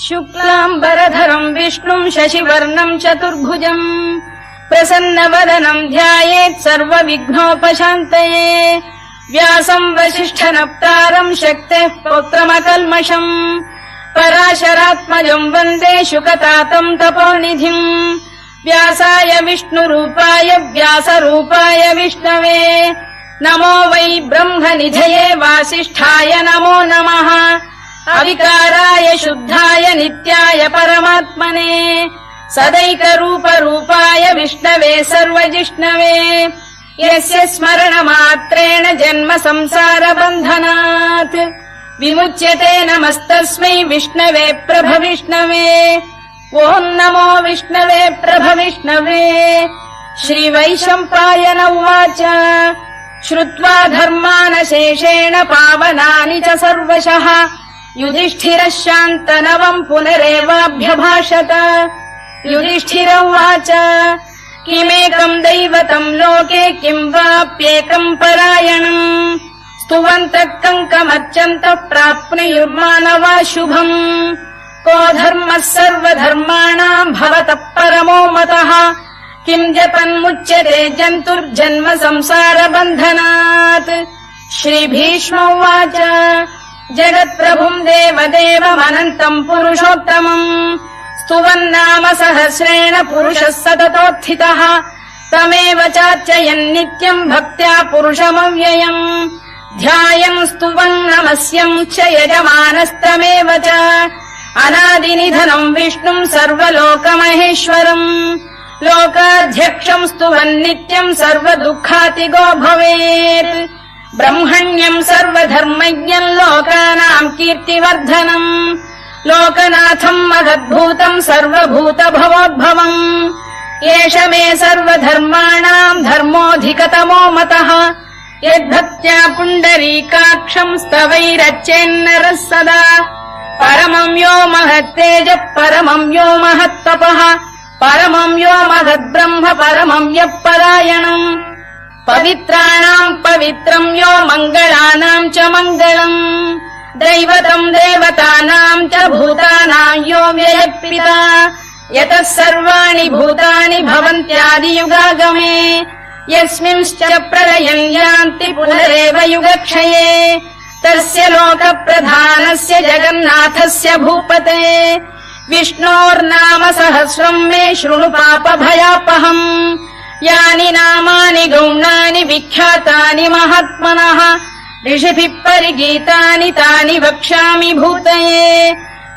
शुक्लाम्बरधरम् विष्णुम् शशिवर्णम् चतुर्भुजम् प्रसन्नवदनम् ध्यायेत् सर्वविघ्नोपशान्तये व्यासम् वसिष्ठनप्तारम् शक्तेः पौत्रमकल्मषम् पराशरात्मजम् वन्दे शुकतातम् तपोनिधिम् व्यासाय विष्णुरूपाय व्यासरूपाय विष्णवे नमो वै ब्रह्मनिधये वासिष्ठाय नमो नमः अविकाराय शुद्धाय नित्याय परमात्मने सदैकरूपरूपाय विष्णवे सर्वजिष्णवे यस्य स्मरणमात्रेण जन्म संसारबन्धनात् विमुच्यते नमस्तस्मै विष्णवे प्रभविष्णवे ॐ नमो विष्णवे प्रभविष्णवे श्रीवैशम्पायन उवाच श्रुत्वा धर्मानशेषेण पावनानि च सर्वशः युधिष्ठिरः शान्तनवम् पुनरेवाभ्यभाषत युधिष्ठिर उवाच किमेकम् दैवतम् लोके किम् वाप्येकम् परायणम् स्तुवन्तः कङ्कमर्चन्तः प्राप्नुयुर्मानवा शुभम् को धर्मः सर्वधर्माणाम् भवतः परमो मतः किम् जपन्मुच्यते जन्तुर्जन्म संसारबन्धनात् श्रीभीष्म उवाच जगत्प्रभुम् देवदेवमनन्तम् पुरुषोत्तमम् स्तुवन्नाम सहस्रेण पुरुषः सततोत्थितः तमेव चार्चयन्नित्यम् भक्त्या पुरुषमव्ययम् ध्यायम् स्तुवन् नमस्यम् च यजमानस्तमेव च अनादिनिधनम् विष्णुम् सर्वलोकमहेश्वरम् लोकाध्यक्षम् स्तुवन्नित्यम् सर्वदुःखातिगो भवेत् ब्रह्मण्यम् सर्वधर्मज्ञम् लोकानाम् कीर्तिवर्धनम् लोकनाथम् महद्भूतम् सर्वभूतभवोद्भवम् एष मे सर्वधर्माणाम् धर्मोऽधिकतमो मतः यद्भक्त्या पुण्डरीकाक्षम् स्तवैरच्चेन्नरः सदा परमम् यो महत्तेजः परमम् यो महत्तपः परमम् यो महद्ब्रह्म परमम् यः परायणम् पवित्राणाम् पवित्रम् यो मङ्गलानाम् च मङ्गलम् दैवतम् देवतानाम् च भूतानाम् यो व्ययः यतः सर्वाणि भूतानि भवन्त्यादियुगागमे यस्मिंश्च प्रलयम् यान्ति पुनरेव युगक्षये तस्य लोकप्रधानस्य जगन्नाथस्य भूपते विष्णोर्नाम सहस्रम् मे शृणु पापभयापहम् यानि नामानि गौणानि विख्यातानि महात्मनः ऋषिभिः परिगीतानि तानि वक्ष्यामि भूतये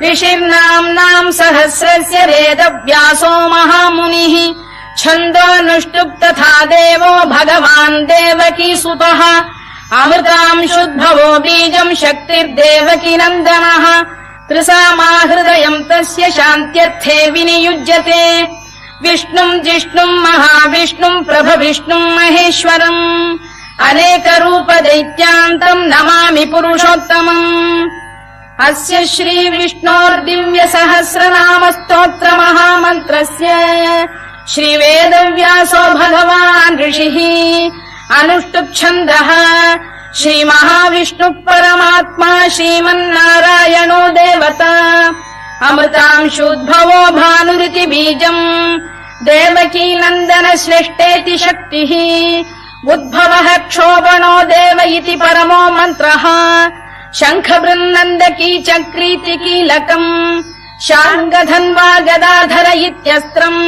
ऋषिर्नाम्नाम् सहस्रस्य वेदव्यासो महामुनिः छन्दोऽनुष्टुप् तथा देवो भगवान् देवकीसुतः अमृतांशुद्भवो बीजम् शक्तिर्देवकी नन्दनः त्रिसामाहृदयम् तस्य शान्त्यर्थे विनियुज्यते विष्णुम् जिष्णुम् महाविष्णुम् प्रभविष्णुम् महेश्वरम् अनेकरूपदैत्यान्तम् नमामि पुरुषोत्तमम् अस्य श्रीविष्णोर्दिव्यसहस्रनामस्तोत्रमहामन्त्रस्य श्रीवेदव्यासो भगवान् ऋषिः अनुष्टुप्छन्दः श्रीमहाविष्णुः परमात्मा श्रीमन्नारायणो देवता अमृतांशोद्भवो भानुरिति बीजम् देवकी नन्दन श्रेष्ठेति शक्तिः उद्भवः क्षोभणो देव इति परमो मन्त्रः शङ्खबृन्नन्दकी चक्रीति कीलकम् शार्ङ्गधन्वा गदाधर इत्यस्त्रम्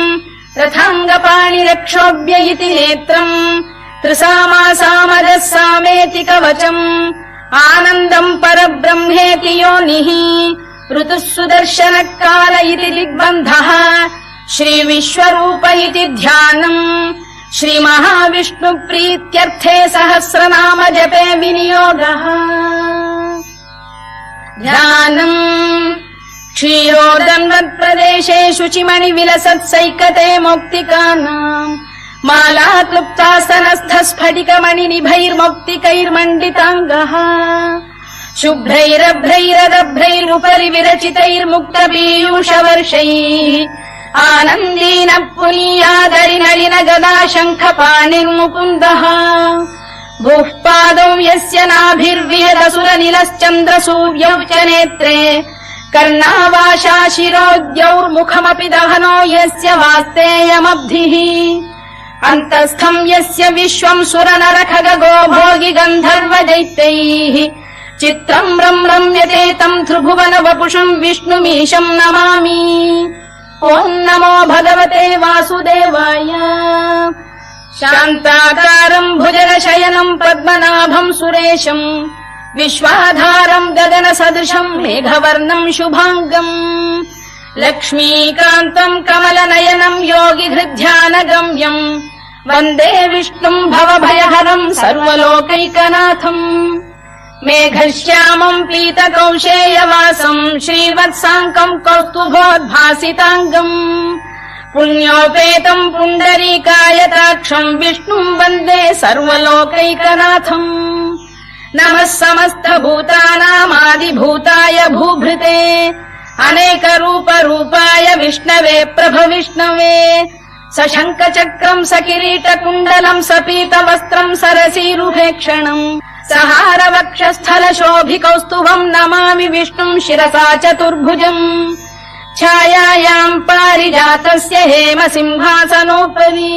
रथाङ्गपाणिरक्षोभ्य इति नेत्रम् त्रिसामासामजः सामेति कवचम् आनन्दम् परब्रह्मेति योनिः ऋतुः सुदर्शनकाल इति दिग्बन्धः श्रीविश्वरूप इति ध्यानम् श्रीमहाविष्णुप्रीत्यर्थे सहस्रनाम जपे विनियोगः ध्यानम् क्षीरोदन्वत्प्रदेशे शुचिमणिविलसत्सैकते मौक्तिकानाम् माला क्लुप्तासनस्थ स्फटिकमणिनिभैर्मौक्तिकैर्मण्डिताङ्गः शुभ्रैरभ्रैरदभ्रैरुपरि विरचितैर्मुक्तपीयूषवर्षैः आनन्दीन पुनीयादरिनलिन गदा शङ्खपाणिर्मुकुन्दः भूः पादौ यस्य नाभिर्विहदसुरनिलश्चन्द्रसूर्यौ च नेत्रे कर्णावाशा शिरोद्यौर्मुखमपि दहनो यस्य वास्तेयमब्धिः अन्तस्थम् यस्य विश्वम् सुरनरखगो भोगि गन्धर्व दैत्यैः चित्रम् रम्यते तम् त्रिभुवन वपुषम् विष्णुमीशम् नमामि। ॐ नमो भगवते वासुदेवाय। शान्ताकारम् भुजगशयनम् पद्मनाभम् सुरेशम् विश्वाधारम् गगनसदृशम् मेघवर्णम् शुभाङ्गम् लक्ष्मीकान्तम् कमलनयनम् योगिहृद्ध्यानगम्यम् वन्दे विष्णुम् भवभयहरम् सर्वलोकैकनाथम्। मेघश्यामम् पीतकौशेयवासम् श्रीवत्साङ्कम् कौस्तुभोद्भासिताङ्गम् पुण्योपेतम् पुण्डरीकायताक्षम् विष्णुम् वन्दे सर्वलोकैकनाथम्। नमः समस्तभूतानामादिभूताय भूभृते अनेकरूपरूपाय विष्णवे प्रभविष्णवे सशङ्खचक्रम् सकिरीटकुण्डलम् सपीतवस्त्रम् सरसीरुहेक्षणम् सहारवक्षस्थलशोभिकौस्तुभम् नमामि विष्णुम् शिरसा चतुर्भुजम्। छायायाम् पारिजातस्य हेमसिंहासनोपरि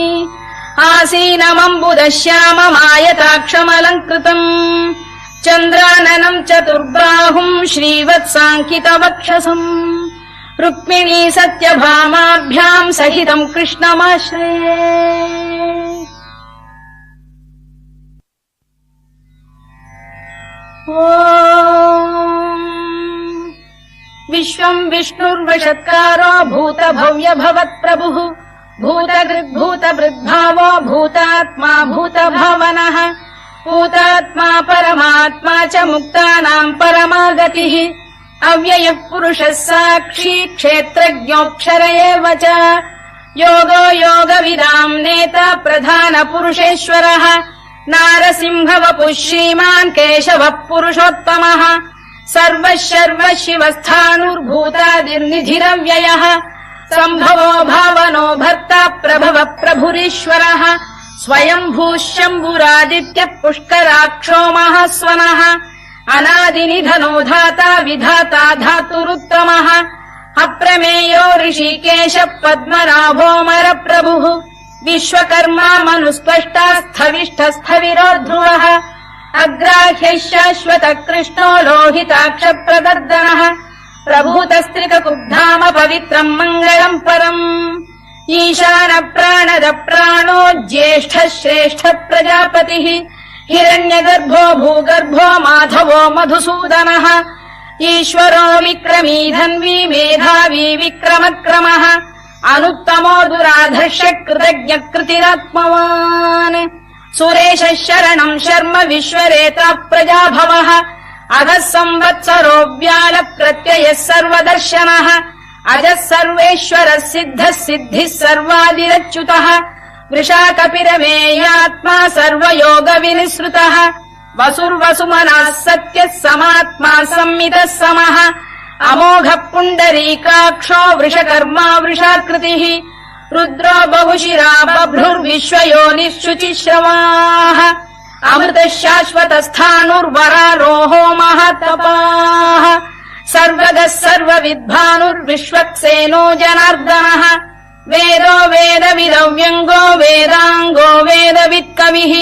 आसीनमम्बुदश्याममायताक्षमलङ्कृतम् चन्द्राननम् चतुर्बाहुम् श्रीवत्साङ्कितवक्षसम् रुक्मिणी सत्यभामाभ्याम् सहितम् कृष्णमाश्रये। विश्वम् विष्णुर्वषत्कारो भूतभव्य भवत्प्रभुः भूतकृद्भूतभृद्भावो भूतात्मा भूतभावनः भूतात्मा परमात्मा च मुक्तानाम् परमागतिः अव्ययः पुरुषः साक्षी क्षेत्रज्ञोऽक्षर एव च योगो योगविदाम् नेता प्रधानपुरुषेश्वरः नारसिंहवपुः श्रीमान् केशवः पुरुषोत्तमः सर्वः शर्वः शिवस्थाणुर्भूतादिर्निधिरव्ययः सम्भवो भावनो भर्ता प्रभवः प्रभुरीश्वरः स्वयम्भूः शम्भुरादित्यः पुष्कराक्षो महास्वनः अनादिनिधनो धाता विधाता धातुरुत्तमः अप्रमेयो ऋषिकेश पद्मनाभोऽमरप्रभुः विश्वकर्मा मनुस्त्वष्टा स्थविष्ठस्थविरो ध्रुवः अग्राह्यः शाश्वत कृष्णो लोहिताक्षप्रदर्दनः प्रभूतस्त्रिककुब्धाम पवित्रम् मङ्गलम् परम् ईशान प्राणद प्राणो ज्येष्ठः श्रेष्ठः प्रजापतिः हिरण्यगर्भो भूगर्भो माधवो मधुसूदनः ईश्वरो विक्रमी धन्वी मेधावी विक्रमक्रमः अनुत्तमो दुराधर्ष कृतज्ञ कृतिरात्मवान् सुरेशः शरणम् शर्म विश्वरेता प्रजाभवः अगः संवत्सरो व्याल प्रत्ययः सर्वदर्शनः अजः सर्वेश्वरः सिद्धः सिद्धिः सर्वादिरच्युतः वृषाकपिरमेयात्मा सर्वयोगविनिसृतः वसुर्वसुमनः सत्यः समात्मा संमितः समः अमोघः पुण्डरीकाक्षो वृषकर्मा वृषाकृतिः रुद्रो बहुशिरा बभ्रुर्विश्वयोनिः शुचिश्रवाः अमृतः शाश्वतस्थाणुर्वरारोहो महातपाः सर्वगः सर्वविद्भानुर्विश्वक्सेनो जनार्दनः वेदो वेदविदव्यङ्गो वेदाङ्गो वेदवित्कविः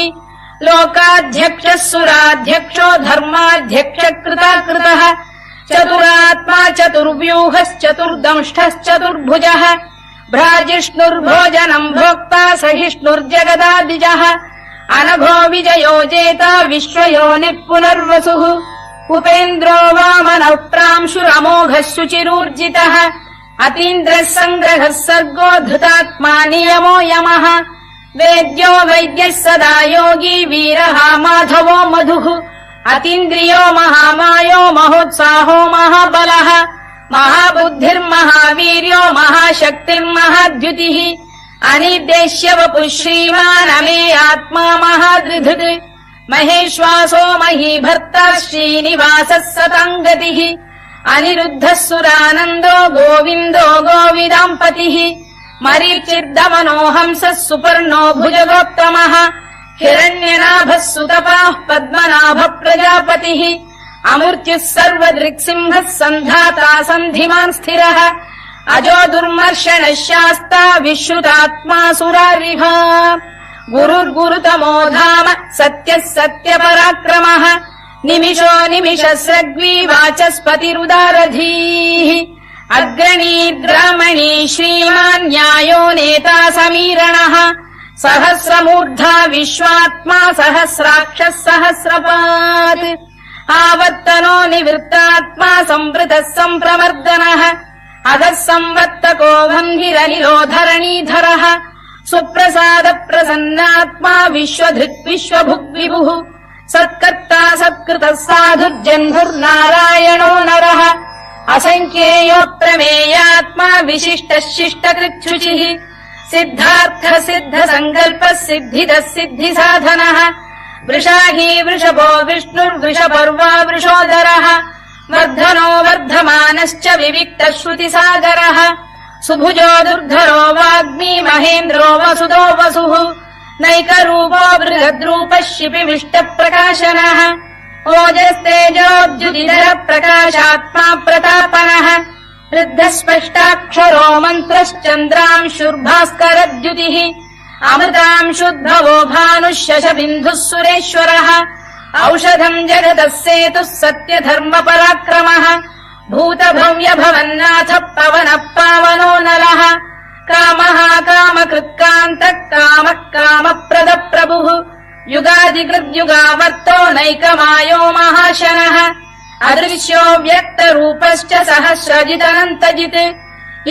लोकाध्यक्षः सुराध्यक्षो धर्माध्यक्ष कृताकृतः चतुरात्मा चतुर्व्यूहश्चतुर्दंष्टश्चतुर्भुजः भ्राजिष्णुर्भोजनम् भोक्ता सहिष्णुर्जगदादिजः अनघो विजयो जेता विश्वयोनिः पुनर्वसुः उपेन्द्रो वामनः प्रांशुरमोघः शुचिरूर्जितः अतीन्द्रः सङ्ग्रहः सर्गो धृतात्मा नियमो यमः वेद्यो वैद्यः सदा योगी वीरः माधवो मधुः अतीन्द्रियो महामायो महोत्साहो महाबलः महाबुद्धिर्महावीर्यो महाशक्तिर्महाद्युतिः अनिर्देश्य वपुः श्रीमान् अमे आत्मा महादृधृत् महेश्वासो महीभर्ता श्रीनिवासः सताङ्गतिः अनिरुद्धः सुरानन्दो गोविन्दो गोविदाम्पतिः मरीचिर्दमनो हंसः सुपर्णो भुजगोत्तमः हिरण्यनाभः सुतपाः पद्मनाभ प्रजापतिः अमृत्युः सर्वदृक्सिंहः सन्धाता सन्धिमान् स्थिरः अजो दुर्मर्षणः शास्ता विश्रुतात्मा सुरारिः गुरुर्गुरुतमो धाम सत्यः सत्यपराक्रमः निमिषो निमिषस्रग्वी वाचस्पतिरुदारधीः अग्रणीर्ग्रामणी श्रीमान् न्यायो नेता समीरणः सहस्रमूर्धा विश्वात्मा सहस्राक्षः सहस्रपात् आवर्तनो निवृत्तात्मा संवृतः सम्प्रमर्दनः अधः संवर्तको वह्निरनिरोधरणीधरः सुप्रसाद प्रसन्नात्मा विश्वधृक् विश्वभुग्विभुः सत्कर्ता सत्कृतः साधुर्जन्धुर्नारायणो नरः असङ्ख्येयो प्रमेयात्मा विशिष्टः शिष्टकृच्छुचिः सिद्धार्थ सिद्ध सङ्कल्पः सिद्धिदः सिद्धिसाधनः वृषाही वृषभो विष्णुर्वृषपर्वा वृषोदरः वर्धनो वर्धमानश्च विविक्तः श्रुतिसागरः सुभुजो दुर्धरो वाग्मी महेन्द्रो वसुदो वसुः नैकरूपो बृहद्रूपः शिपिविष्टप्रकाशनः ओजस्तेजोद्युतिधरः प्रकाशात्मा प्रतापनः वृद्धः स्पष्टाक्षरो मन्त्रश्चन्द्रांशुर्भास्करद्युतिः अमृतांशुद्भवो भानुः शशबिन्धुः सुरेश्वरः औषधम् जगतः सेतुः सत्यधर्मपराक्रमः भूतभव्य भवन्नाथः पवनः पावनो नरः कामः कामकृत्कान्तः कामः कामप्रदः प्रभुः युगादिकृद्युगावर्तो नैकमायो महाशनः अदृश्यो व्यक्तरूपश्च सहस्रजिदनन्तजित्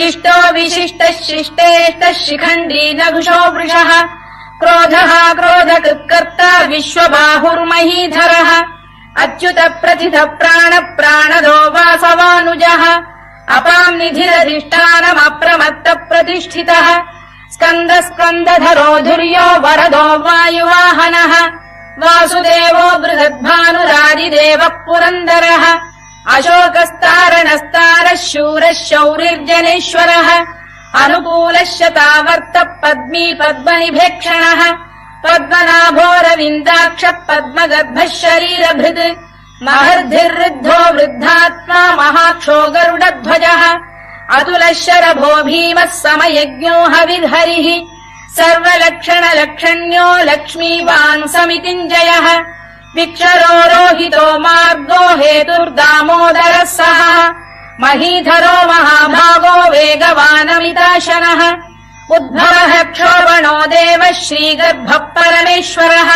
इष्टो विशिष्टः शिष्टेष्टः शिखण्डी नघुषो वृषः क्रोधः क्रोधकृत्कर्ता विश्वबाहुर्महीधरः अच्युत प्रथित प्राण प्राणदो वासवानुजः अपाम् निधिरधिष्ठानमप्रमत्त प्रतिष्ठितः स्कन्द स्कन्दधरो धुर्यो वरदो वायुवाहनः वासुदेवो बृहद्भानुरादिदेवः पुरन्दरः अशोकस्तारणस्तारः शूरः शौरिर्जनेश्वरः अनुकूलः शतावर्तः पद्मी पद्मनिभेक्षणः पद्मनाभोरविन्दाक्षः पद्मगर्भः शरीरभृत् महर्धिर्वृद्धो वृद्धात्मा महाक्षो गरुडध्वजः अतुलः शरभो भीमः समयज्ञो हविर्हरिः सर्वलक्षणलक्षण्यो लक्ष्मीवान् समितिञ्जयः विक्षरो रोहितो मार्गो हेतुर्दामोदरः सः महीधरो महाभागो वेगवानमिताशनः उद्भवः क्षोभणो देवः श्रीगर्भः परमेश्वरः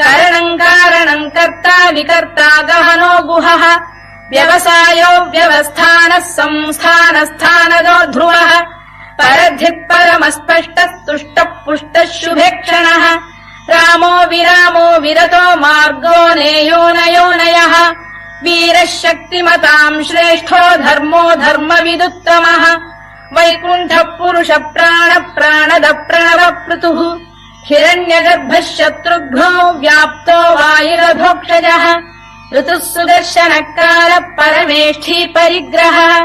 करणम् कारणम् कर्ता विकर्ता गहनो गुहः व्यवसायो व्यवस्थानः संस्थानस्थानदो ध्रुवः परधिः परमस्पष्टः तुष्टः पुष्टः शुभेक्षणः रामो विरामो विरतो मार्गो नेयो नयोनयः वीरः शक्तिमताम् श्रेष्ठो धर्मो धर्मविदुत्तमः वैकुण्ठः पुरुष प्राण प्राणद प्रणव पृतुः हिरण्यगर्भः शत्रुघ्नो व्याप्तो वायुरभोक्षजः ऋतुः सुदर्शनकालः परमेष्ठी परिग्रहः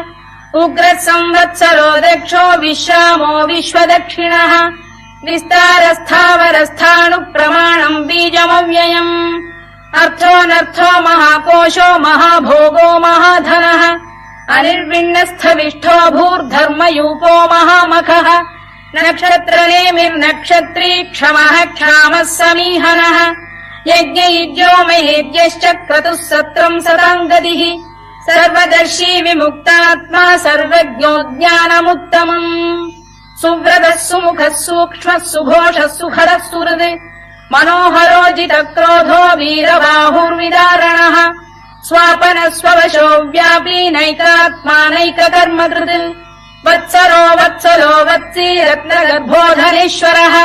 उग्रः संवत्सरो दक्षो विश्रामो विश्वदक्षिणः विस्तारस्थावरस्थाणुः प्रमाणम् बीजमव्ययम् अर्थोऽनर्थो महाकोशो महाभोगो महाधनः अनिर्विण्णस्थविष्ठो भूर्धर्मयूपो महामखः नक्षत्रनेमिर्नक्षत्री क्षमः क्षामः समीहनः यज्ञयुज्यो महेद्यश्च क्रतुः सत्रम् सताम् गतिः सर्वदर्शी विमुक्तात्मा सर्वज्ञो ज्ञानमुत्तमम् सुव्रतः सुमुखः सूक्ष्मः सुघोषः सुखरः सुहृद् मनोहरोजितक्रोधो वीरबाहुर्विदारणः स्वापनः स्ववशो व्यापी नैकात्मा नैककर्मकृत् वत्सरो वत्सलो वत्सी रत्नगर्भोधनेश्वरः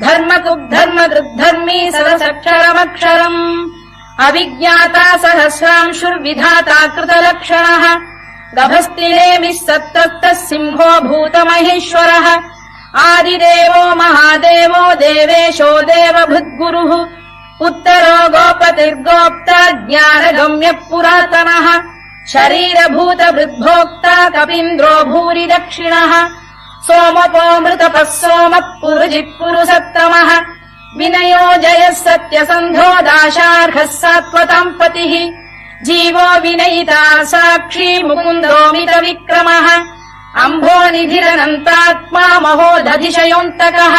धर्मकृद्धर्मकृद्धर्मी सरसक्षरमक्षरम् अभिज्ञाता सहस्रांशुर्विधाता कृतलक्षणः गभस्तिरेमिः सत्तस्तः सिंहो भूतमहेश्वरः आदिदेवो महादेवो देवेशो देवभृद्गुरुः उत्तरो गोपतिर्गोप्ता ज्ञानगम्यः पुरातनः शरीरभूतभृद्भोक्ता कपीन्द्रो भूरि दक्षिणः सोमपोऽमृतपः सोमः पुरुजिः पुरुषत्तमः विनयो जयः सत्यसन्धो दाशार्हः सात्वताम् पतिः जीवो विनयिता साक्षी मुकुन्दोमित विक्रमः अम्भो निधिरनन्तात्मा महोदधिशयोऽन्तकः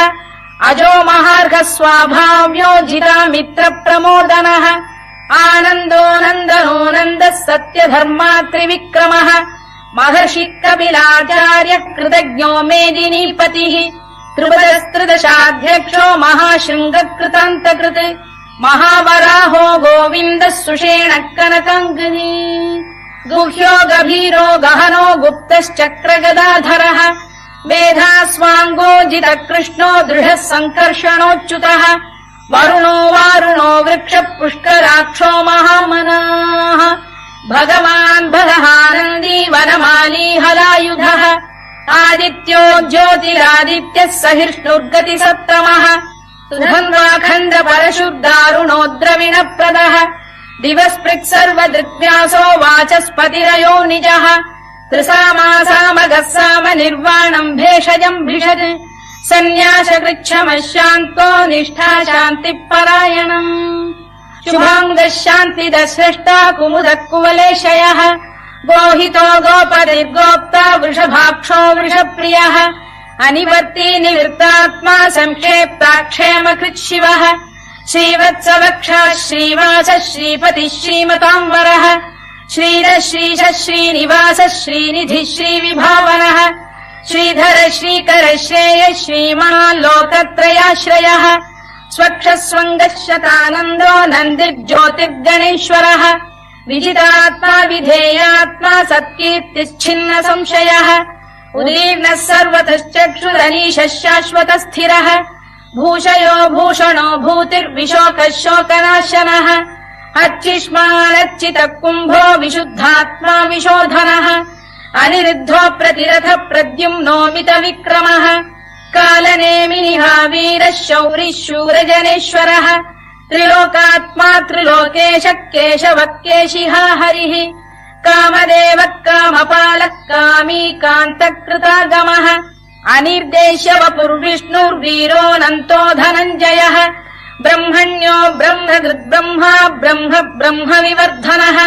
अजो महार्घ स्वाभाव्यो जिता मित्र प्रमोदनः आनन्दो नन्दनो नन्दः सत्यधर्मा त्रिविक्रमः महर्षि कपिलाचार्य कृतज्ञो मेदिनीपतिः त्रिपदस्त्रिदशाध्यक्षो महाशृङ्गकृतान्तकृत् महावराहो गोविन्दः सुषेण कनकाङ्गनी गुह्यो गभीरो गहनो गुप्तश्चक्रगदाधरः वेधास्वाङ्गो जितकृष्णो दृढः सङ्कर्षणोच्युतः वरुणो वारुणो वृक्षः पुष्कराक्षो महामनाः भगवान् भगहानन्दी वनमाली हलायुधः आदित्यो ज्योतिरादित्यः सहिष्णुर्गतिसत्तमः सुधन्वाखण्ड परशुर्दारुणो द्रविणप्रदः दिवस्पृक् सर्वदृग्व्यासो वाचस्पतिरयो निजः त्रिसामासामगः साम निर्वाणम् भेषजम् भिषत् सन्न्यासकृच्छमः शान्तो निष्ठा शान्तिपरायणम् शुभाङ्गः शान्तिदः स्रष्टा कुमुदः कुवलेशयः गोहितो गोपतिर्गोप्ता वृषभाक्षो वृषप्रियः अनिवर्ती निवृत्तात्मा संक्षेप्ता क्षेमकृच्छिवः श्रीवत्सवक्षः श्रीवासः श्रीपतिः श्रीमताम्बरः श्रीरः श्रीशः श्रीनिवासः श्रीनिधिः श्रीविभावनः श्रीधर श्रीकर श्रेयः श्रीमान् लोकत्रयाश्रयः स्वक्षः स्वङ्गः शतानन्दो नन्दिर्ज्योतिर्गणेश्वरः विजितात्मा विधेयात्मा सत्कीर्तिश्छिन्न संशयः उदीर्णः सर्वतश्चक्षुरनीशः शाश्वतः स्थिरः भूषयो भूषणो भूतिर्विशोकः शोकनाशनः अर्चिष्मानर्चितः कुम्भो विशुद्धात्मा विशोधनः अनिरुद्धो प्रतिरथ प्रद्युम्नोमित विक्रमः कालनेमिनिहा वीरः शौरिः शूरजनेश्वरः त्रिलोकात्मा त्रिलोकेशः केशवः केशिहा हरिः कामदेवः कामपालः कामी कान्तकृतागमः अनिर्देश्य वपुर्विष्णुर्वीरोऽनन्तो धनञ्जयः ब्रह्मण्यो ब्रह्मकृद्ब्रह्मा ब्रह्म ब्रह्मविवर्धनः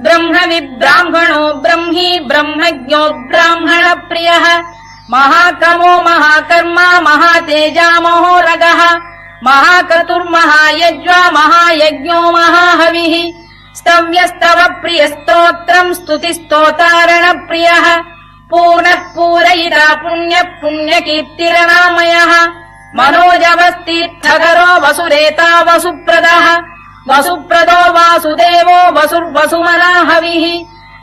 ब्रह्मविब्राह्मणो ब्रह्मी ब्रह्मज्ञो ब्राह्मणप्रियः महाकमो महाकर्मा महातेजा महोरगः महाक्रतुर्महायज्वा महायज्ञो महाहविः स्तव्यस्तव प्रियस्तोत्रम् स्तुतिस्तोतारणप्रियः पूर्णः पूरयिता पुण्यः पुण्यकीर्तिरनामयः मनोजवस्तीर्थकरो वसुरेता वसुप्रदः वसुप्रदो वासुदेवो वसुर्वसुमनाहविः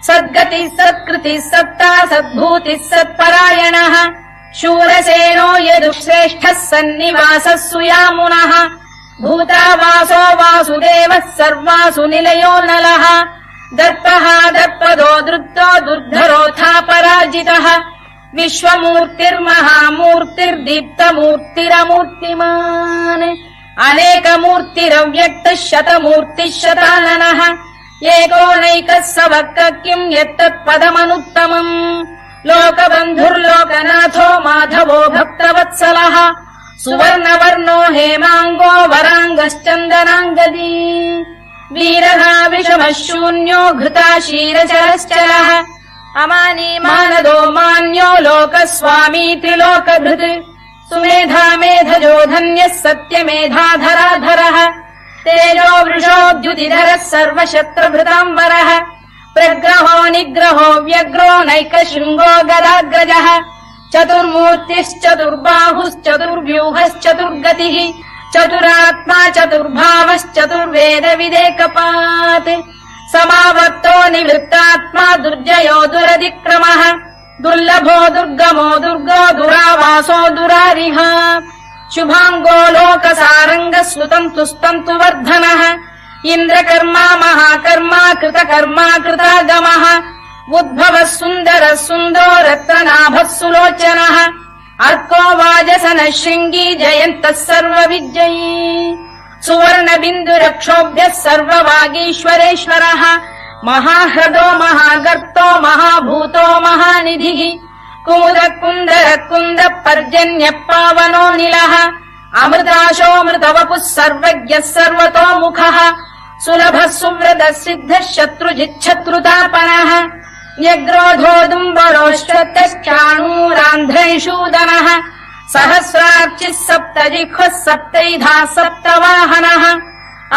सद्गतिः सत्कृतिः सत्ता सद्भूतिः सत्परायणः शूरसेनो यदुश्रेष्ठः सन्निवासः सुयामुनः भूतावासो वासुदेवः सर्वासु निलयो नलः दर्पः दर्पदो दृप्तो दुर्धरोऽथा पराजितः विश्वमूर्तिर्महामूर्तिर्दीप्तमूर्तिरमूर्तिमान् अनेकमूर्तिरव्यक्तः शतमूर्तिः शताननः एकोनैकः सवक्क किम् यत्तत्पदमनुत्तमम् लोकबन्धुर्लोकनाथो माधवो भक्तवत्सलः सुवर्णवर्णो हेमाङ्गो वराङ्गश्चन्दनाङ्गदी वीरः विषमः शून्यो घृता क्षीरचरश्चरः अमानी मानदो मान्यो लोकस्वामी त्रिलोकभृत् सुमेधा मेधजो धन्यः सत्यमेधाधराधरः तेजो वृषोद्युतिधरः सर्वशत्रभृताम्बरः प्रग्रहो निग्रहो व्यग्रो नैकशृङ्गो गदाग्रजः चतुर्मूर्तिश्चतुर्बाहुश्चतुर्व्यूहश्चतुर्गतिः चतुरात्मा चतुर्भावश्चतुर्वेदविदेकपात् समावर्तो निवृत्तात्मा दुर्जयो दुरतिक्रमः दुर्लभो दुर्गमो दुर्गो दुरावासो दुरारिः शुभाङ्गो लोकसारङ्गः सुतन्तु स्तन्तु वर्धनः इन्द्रकर्मा महाकर्मा कृतकर्मा कृतागमः उद्भवः सुन्दरः सुन्दो रत्ननाभः सुलोचनः अर्को वाजसनः शृङ्गी जयन्तः सर्वविजयी सुवर्णबिन्दुरक्षोभ्यः सर्ववागीश्वरेश्वरः महाह्रदो महागर्तो महाभूतो महानिधिः कुमुदः कुन्दरः कुन्दः पर्जन्यः पावनो निलः अमृताशोऽमृतवपुः सर्वज्ञः सर्वतोमुखः సులభः సువ్రతः సిద్ధः శత్రుజిచ్చత్రుతాపనः న్యగ్రోధోదుంబరోశ్చత్తాణూరాంధ్రైషూదనः సహస్రార్చిः సప్తజిహ్వः సప్తైధాः సప్తవాహనः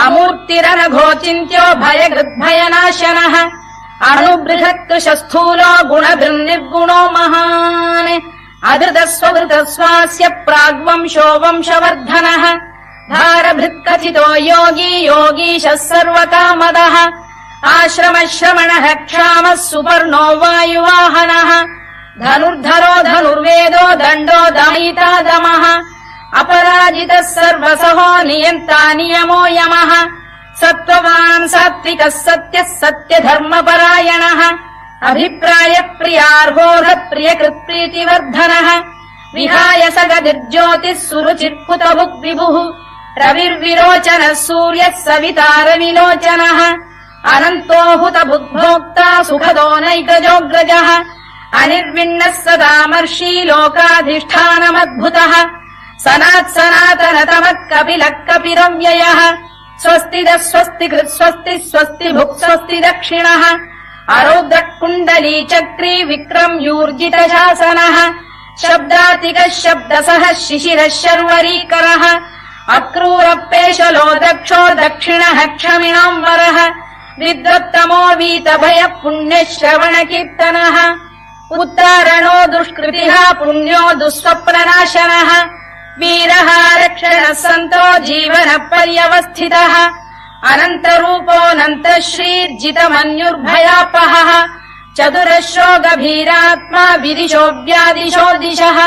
అమూర్తిరనఘోచింత్యో భయగృద్భయనాశనः అణుబృహత్కృశస్థూలో గుణభిర్నిర్గుణో మహాన్ అధృతస్వభృతస్వాస్య ప్రాగ్వంశో వంశవర్ధనः భారభృత్కథితో యోగీ యోగీశः సర్వకామదः ఆశ్రమశ్రమణः క్షామः సుపర్ణో వాయువాహనः ధనుర్ధరో ధనుర్వేదో దండో దమయితా దమః అపరాజితः సర్వసహో నియంతా నియమో యమः సత్వవాన్ సాత్వికः సత్యः సత్యధర్మపరాయణः అభిప్రాయ ప్రియార్హోధ ప్రియకృత్ప్రీతివర్ధనः విహాయ సగదిర్జ్యోతిः సురుచిర్పుతభుక్ విభుః రవిర్విరోచనः సూర్యः సవితార విలోచనः అనంతో హుతభుగ్భోక్తా సుఖదో నైకజోగ్రజः అనిర్విణ్ణः సదామర్షి లోకాధిష్టానమద్భుతः సనాతనతమః కపిలః కపిరవ్యయः స్వస్తిదः స్వస్తికృత్ స్వస్తి స్వస్తి భుక్ స్వస్తి దక్షిణः అరౌద్రః కుండలీ చక్రీ విక్రమ్యూర్జిత శాసనः శబ్దాతికः శబ్దసః శిశిరः శర్వరీకరः అక్రూరపేశలో దక్షో దక్షిణः క్షమిణాంబరः విద్వత్తమో వీతభయ పుణ్యశ్రవణ కీర్తనः ఉత్తారణో దుష్కృతిః పుణ్యో దుస్వప్ననాశనः వీరः రక్షణः సంతో జీవన పర్యవస్థితः అనంతరూపోऽనంత శ్రీర్జితమన్యుర్భయాపహः చతురశ్రో గభీరాత్మా విదిశో వ్యాదిశో దిశः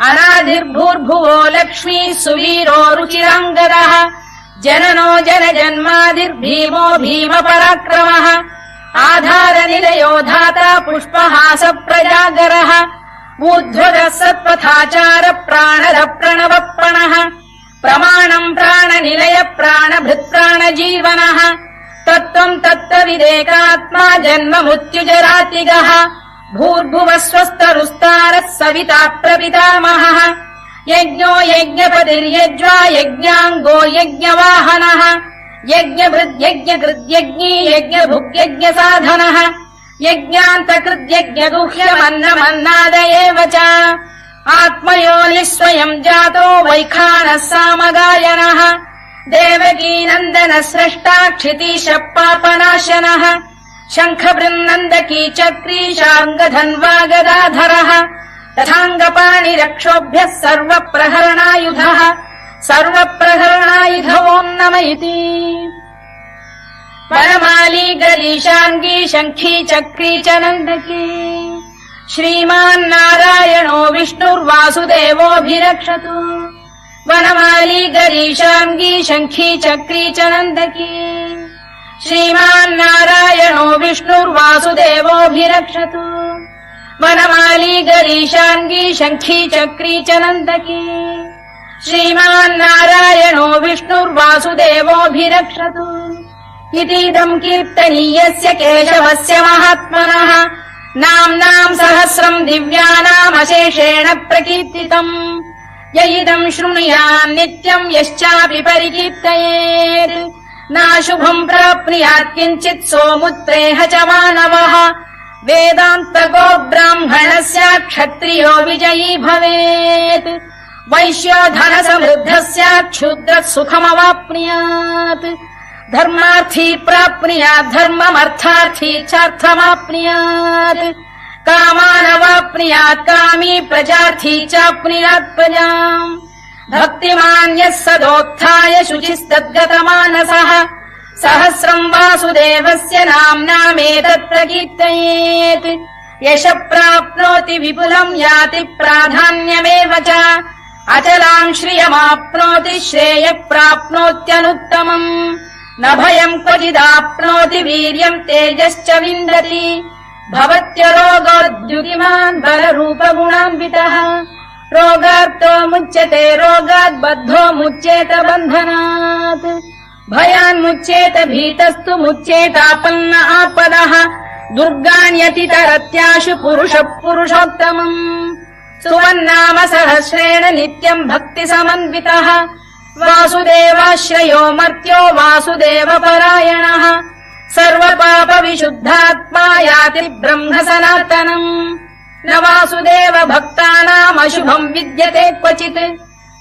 అనాదిర్భూర్భువో లక్ష్మీ సువీరో రుచిరాంగదः జననో జనజన్మాదిర్భీమో భీమ పరాక్రమः ఆధార నిలయో ధాతా పుష్పహాస ప్రజాగరः ఊర్ధ్వగः సత్పథాచార ప్రాణద ప్రణవప్పణः ప్రమాణం ప్రాణ నిలయ ప్రాణభృత్ ప్రాణజీవనः తత్వం తత్వవిదేకాత్మా జన్మ మృత్యుజరాతిగः భూర్భువః స్వస్తరుస్తారः సవితా ప్రపితామహः యజ్ఞో యజ్ఞపతిర్యజ్వా యజ్ఞాంగో యజ్ఞవాహనः యజ్ఞభృద్యజ్ఞకృద్యజ్ఞీ యజ్ఞభుగ్యజ్ఞసాధనः యజ్ఞాంతకృద్యజ్ఞగుహ్యమన్నమన్నాదయేవ చ ఆత్మయోనిః స్వయం జాతో వైఖానः సామగాయనः దేవకీనందన స్రష్టా క్షితీశ పాపనాశనः శంఖబృన్నందకీ చక్రీ శార్ంగధన్వాగదాధరः తథాంగపాణిరక్షోభ్యः సర్వప్రహరణాయుధः సర్వప్రహరణాయుధవోన్నమ ఇతి వనమాలీ గరీశాంగీ శంఖీ చక్రీ చ నందకీ శ్రీమాన్నారాయణో విష్ణుర్వాసుదేవోభిరక్షతు వనమాలీ గరీశాంగీ శంఖీ చక్రీ చ నందకీ శ్రీమాన్నారాయణో విష్ణుర్వాసుదేవోభిరక్షతు వనమాలీ గరీశాంగీ శంఖీ చక్రీ చ నందకీ శ్రీమాన్నారాయణో విష్ణుర్వాసుదేవోభిరక్షతు ఇదం కీర్తనీయస్య కేశవస్య మహాత్మనః నామ్నాం సహస్రం దివ్యానామశేషేణ ప్రకీర్తితం యయిదం శృణుయాన్ నిత్యం యశ్చాపి పరికీర్తయేత్ నాశుభం ప్రాప్నుయాత్ కించిత్ సోముత్రేహ చ మానవః వేదాంతకో బ్రాహ్మణస్య క్షత్రియో విజయీ భవేత్ వైశ్యో ధన సమృద్ధస్య క్షుద్రః సుఖమవాప్నుయాత్ ధర్మార్థీ ప్రాప్నుయాత్ ధర్మమర్థార్థీ చార్థమాప్నుయాత్ కామానవాప్నుయాత్ కామీ ప్రజార్థీ చాప్నుయాత్ ప్రజాం భక్తిమాన్యः సదోత్థాయ శుచిస్తద్గతమానసः సహస్రం వాసుదేవస్య నామ్నామేతత్ ప్రకీర్తయేత్ యశ ప్రాప్నోతి విపులం యాతి ప్రాధాన్యమేవ చ అచలాం శ్రియమాప్నోతి శ్రేయ ప్రాప్నోత్యనుత్తమం న భయం క్వచిదాప్నోతి వీర్యం తేజశ్చ విందతి భవత్యరోగోద్యుతిమాన్ బలరూపగుణాన్వితः రోగార్తో ముచ్యతే రోగాద్ బద్ధో ముచ్యేత బంధనాత్ భయాన్ముచ్యేత భీతస్తు ముచ్యేతాపన్న ఆపదః దుర్గాణ్యతితరత్యాశు పురుషః పురుషోత్తమం సువన్నామ సహస్రేణ నిత్యం భక్తి సమన్వితః वासुदेवाश्रयो मर्त्यो वासुदेवपरायणः सर्वपापविशुद्धात्मा याति ब्रह्म सनातनम् न वासुदेव भक्तानामशुभम् विद्यते क्वचित्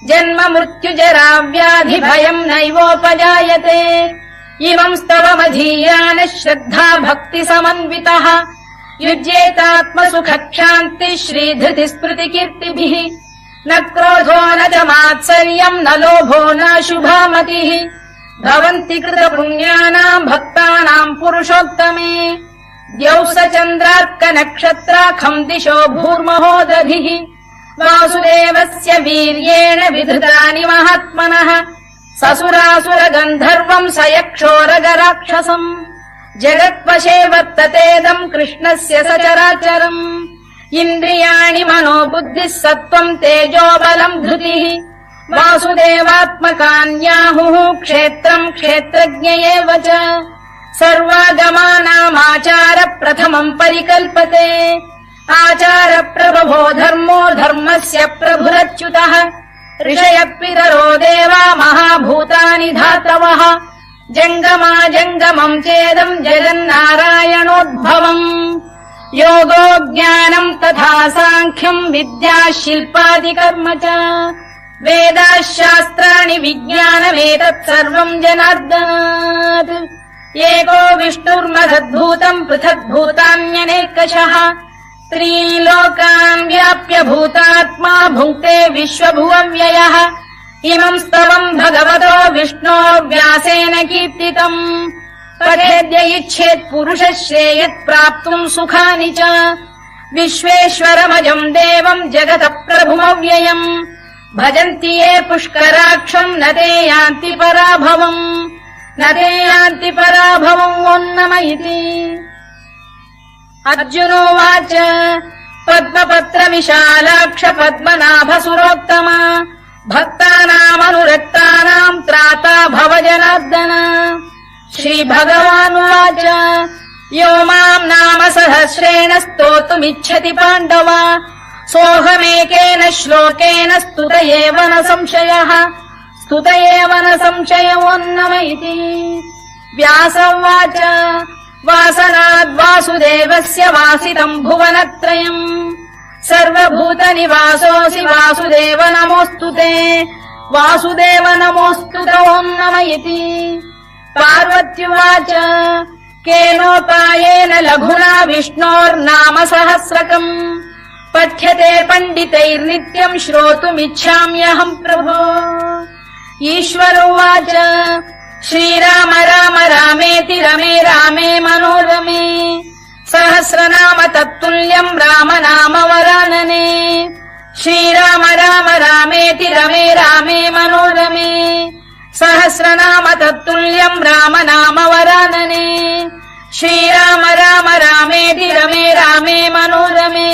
जन्म मृत्युजरा व्याधि भयम् नैवोपजायते इमम् स्तवमधीयानः श्रद्धा भक्ति समन्वितः युज्येतात्मसुखक्षान्ति श्रीधृति स्मृति कीर्तिभिः न क्रोधो न च मात्सर्यम् न लोभो न शुभामतिः भवन्ति कृतपुण्यानाम् भक्तानाम् पुरुषोत्तमे द्यौः स चन्द्रार्कनक्षत्राखम् दिशो भूर्महो दधिः वासुदेवस्य वीर्येण विधृतानि महात्मनः ससुरासुरगन्धर्वम् स यक्षोरगराक्षसम् जगत्वशे वर्ततेदम् कृष्णस्य सचराचरम् इन्द्रियाणि मनो बुद्धिः सत्त्वम् तेजो बलम् धृतिः वासुदेवात्मकान्याहुः क्षेत्रम् क्षेत्रज्ञ एव च सर्वागमानामाचार प्रथमम् परिकल्पते आचार प्रभवो धर्मो धर्मस्य प्रभुरच्युतः ऋषयः पितरो देवा महाभूतानि धातवः जङ्गमा जङ्गमम् चेदम् जगन्नारायणोद्भवम् योगो ज्ञानम् तथा साङ्ख्यम् विद्या शिल्पादिकर्म च वेदाः शास्त्राणि विज्ञानमेतत् सर्वम् जनार्दनात् एको विष्णुर्महद्भूतम् पृथग्भूतान्यनेकशः त्रीन् लोकान् व्याप्य भूतात्मा भुङ्क्ते विश्वभुवव्ययः इमम् स्तवम् भगवतो विष्णोर्व्यासेन कीर्तितम् पठेद्य इच्छेत् पुरुषः श्रेयत् प्राप्तुम् सुखानि च विश्वेश्वरमजम् देवम् जगतः प्रभुमव्ययम् भजन्ति ये पुष्कराक्षम् न ते यान्ति पराभवम् न ते यान्ति पराभवम् ओन्नम इति अर्जुनोवाच पद्मपत्र विशालाक्ष पद्मनाभसुरोत्तम भक्तानामनुरक्तानाम् त्राता भव जनार्दन श्रीभगवानुवाच यो माम् नाम सहस्रेण स्तोतुमिच्छति पाण्डव सोऽहमेकेन श्लोकेन स्तुत एव न संशयः स्तुत एव न संशयोन्नम इति व्यास उवाच वासनाद्वासुदेवस्य वासितम् भुवनत्रयम् सर्वभूतनिवासोऽसि वासुदेव नमोऽस्तु ते वासुदेव नमोऽस्तु ते ओन्नम इति पार्वत्युवाच केनोपायेन लघुना विष्णोर्नाम सहस्रकम् पठ्यते पण्डितैर्नित्यम् श्रोतुमिच्छाम्यहम् प्रभो ईश्वर उवाच श्रीराम राम रामेति रमे रामे मनोरमे सहस्रनाम तत्तुल्यम् राम नाम वरानने श्रीराम राम रामेति रमे रामे मनोरमे सहस्रनाम तत्तुल्यम् राम नाम वरानने श्रीराम राम रामेति रमे रामे मनोरमे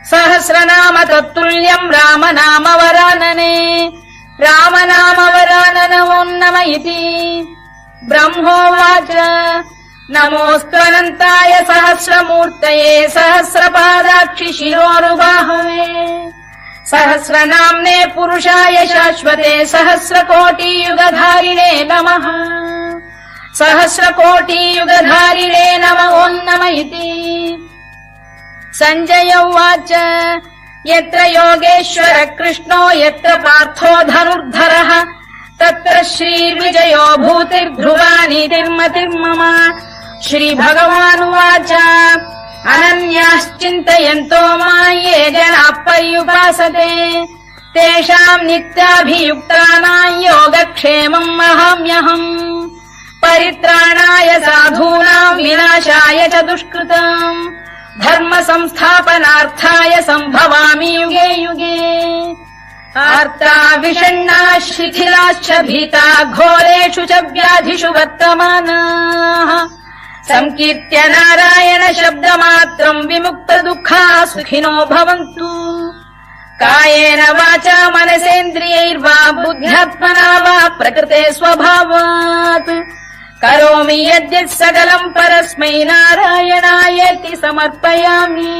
सहस्रनाम तत्तुल्यम् राम नाम वरानने राम नाम वरानन ओन्नम इति ब्रह्मोवाच नमोऽस्त्वनन्ताय सहस्रमूर्तये सहस्रपादाक्षि शिरोरुबाहवे सहस्रनाम्ने पुरुषाय शाश्वते सहस्रकोटियुगधारिणे नमः सहस्रकोटियुगधारिणे नम ओन्नम इति सञ्जय उवाच यत्र योगेश्वर कृष्णो यत्र पार्थो धनुर्धरः तत्र श्रीविजयो भूतिर्ध्रुवा नीतिर्मतिर्मम श्रीभगवानुवाच अनन्याश्चिन्तयन्तो मां ये जनाः पर्युपासते तेषाम् नित्याभियुक्तानां योगक्षेमम् वहाम्यहम् परित्राणाय साधूनां विनाशाय च दुष्कृताम् धर्म संस्थापनार्थाय सम्भवामि युगे युगे आर्ता विषण्णाः शिथिलाश्च भीता घोरेषु च व्याधिषु वर्तमानाः संकीर्त्य नारायण शब्दमात्रम् विमुक्त दुःखाः सुखिनो भवन्तु कायेन वाचा मनसेन्द्रियैर्वा बुद्ध्यात्मना वा प्रकृते स्वभावात् करोमि यद्यत् सकलम् परस्मै नारायणायेति समर्पयामि।